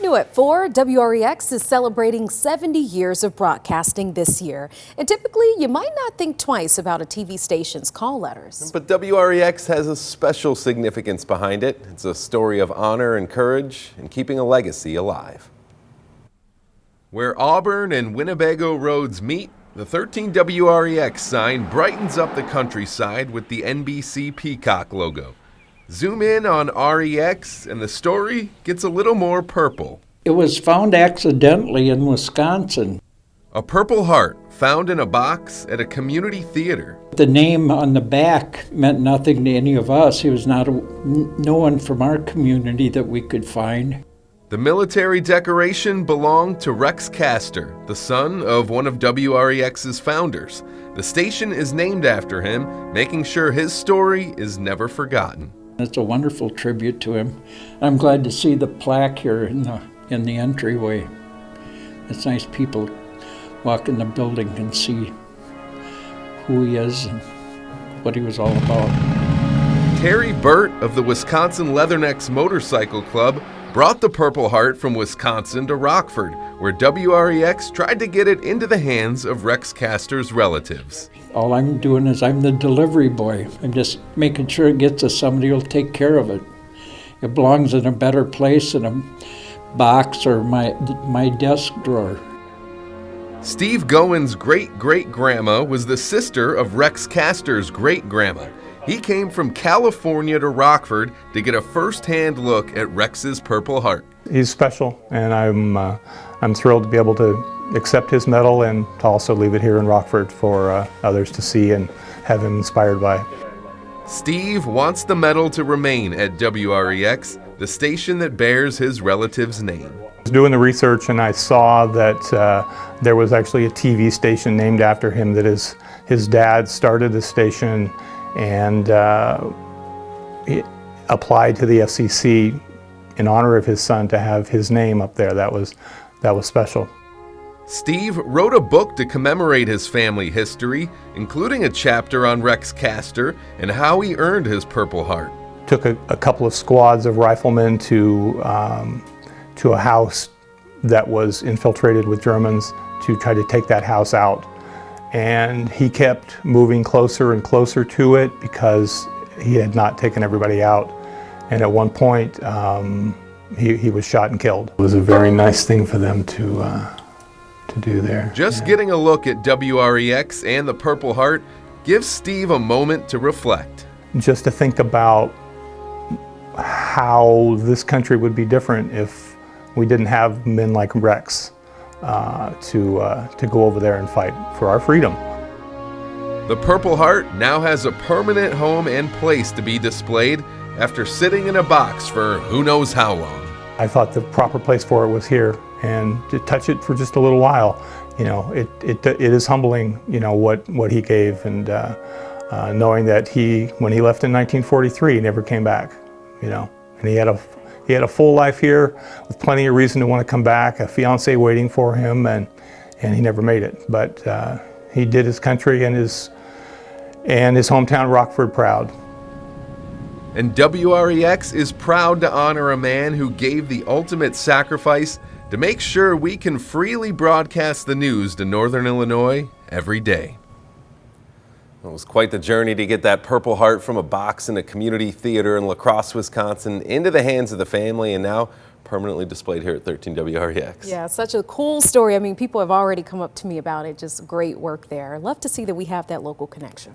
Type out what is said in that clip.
New at 4, WREX is celebrating 70 years of broadcasting this year. And typically, you might not think twice about a TV station's call letters. But WREX has a special significance behind it. It's a story of honor and courage and keeping a legacy alive. Where Auburn and Winnebago roads meet, the 13 WREX sign brightens up the countryside with the NBC Peacock logo. Zoom in on REX and the story gets a little more purple. It was found accidentally in Wisconsin. A Purple Heart found in a box at a community theater. The name on the back meant nothing to any of us. He was not no one from our community that we could find. The military decoration belonged to Rex Castor, the son of one of WREX's founders. The station is named after him, making sure his story is never forgotten. It's a wonderful tribute to him. I'm glad to see the plaque here in the entryway. It's nice people walk in the building and see who he is and what he was all about. Terry Burt of the Wisconsin Leathernecks Motorcycle Club brought the Purple Heart from Wisconsin to Rockford, where WREX tried to get it into the hands of Rex Castor's relatives. All I'm doing is I'm the delivery boy. I'm just making sure it gets to somebody who'll take care of it. It belongs in a better place in a box or my desk drawer. Steve Gowen's great-great-grandma was the sister of Rex Castor's great-grandma. He came from California to Rockford to get a first-hand look at Rex's Purple Heart. He's special, and I'm thrilled to be able to accept his medal and to also leave it here in Rockford for others to see and have him inspired by. Steve wants the medal to remain at WREX, the station that bears his relative's name. I was doing the research and I saw that there was actually a TV station named after him, that his dad started the station and he applied to the FCC in honor of his son to have his name up there. That was special. Steve wrote a book to commemorate his family history, including a chapter on Rex Castor and how he earned his Purple Heart. Took a couple of squads of riflemen to a house that was infiltrated with Germans to try to take that house out. And he kept moving closer and closer to it because he had not taken everybody out. And at one point, he was shot and killed. It was a very nice thing for them to do there. Just getting a look at WREX and the Purple Heart gives Steve a moment to reflect. Just to think about how this country would be different if we didn't have men like Rex to go over there and fight for our freedom. The Purple Heart now has a permanent home and place to be displayed after sitting in a box for who knows how long. I thought the proper place for it was here, and to touch it for just a little while, it is humbling, what he gave, and knowing that when he left in 1943, he never came back, and he had a full life here with plenty of reason to want to come back, a fiance waiting for him, and he never made it. But he did his country and his hometown Rockford proud. And WREX is proud to honor a man who gave the ultimate sacrifice to make sure we can freely broadcast the news to Northern Illinois every day. It was quite the journey to get that Purple Heart from a box in a community theater in La Crosse, Wisconsin, into the hands of the family, and now permanently displayed here at 13 WREX. Yeah, such a cool story. I mean, people have already come up to me about it. Just great work there. Love to see that we have that local connection.